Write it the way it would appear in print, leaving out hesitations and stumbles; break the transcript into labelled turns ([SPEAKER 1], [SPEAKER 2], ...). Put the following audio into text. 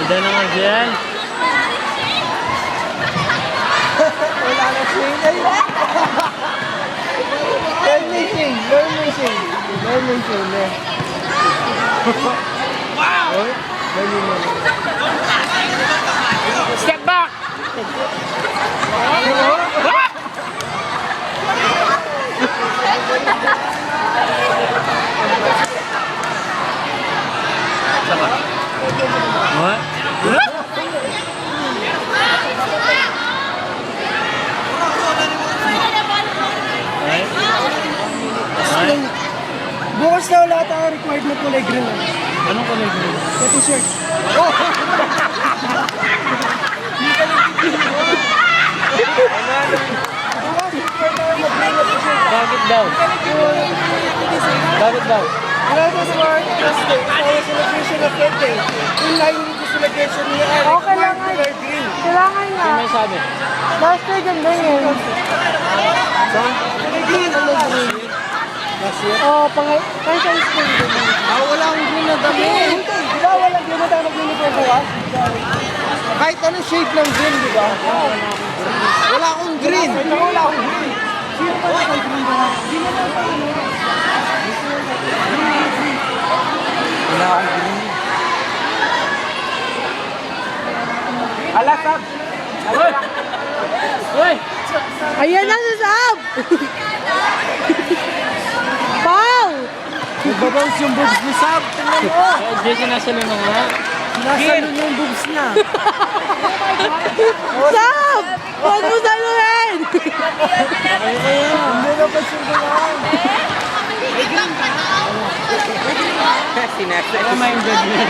[SPEAKER 1] Udah na nga dyan.
[SPEAKER 2] Wala na swing. Learn me sing. Learn me sing. Learn me sing. Wow! Learn me sing.
[SPEAKER 1] Step back! What?
[SPEAKER 2] Bukas na wala tayo required na kulay green.
[SPEAKER 1] Anong kulay green?
[SPEAKER 2] Sa t-shirt. Oh! Bukas, required tayo mag-green na t-shirt.
[SPEAKER 1] Bakit daw? Bakit daw?
[SPEAKER 2] Gracias for Thursday, our celebration of birthday. In line with the celebration, we are
[SPEAKER 3] Okay lang
[SPEAKER 2] required to wear green.
[SPEAKER 3] Kailangan nga.
[SPEAKER 1] Sino may sabi?
[SPEAKER 3] Last year ganda yun.
[SPEAKER 2] Kulay green, ano green? Last year?
[SPEAKER 3] Oo, kahit sa school din.
[SPEAKER 2] Wala akong green na damit. Di ba walang green na tayo mag-uniform bukas? Kahit anong shade ng green, di ba? Wala akong green. Wala akong green. Sino ba na green ba? Hindi na lang tayo. Wala akong green. Alasab!
[SPEAKER 1] Uy! Uy!
[SPEAKER 3] Ayan na si Sab! Pau!
[SPEAKER 2] Nagbabounce yung boobs ni Sab. Tingnan mo.
[SPEAKER 1] Jason nasa luna nga.
[SPEAKER 2] Nasalo niya yung boobs niya.
[SPEAKER 3] Sab! Huwag mo saluhin!
[SPEAKER 2] Hindi na pa siya gano'n.
[SPEAKER 1] Sinasa. Reminder niya.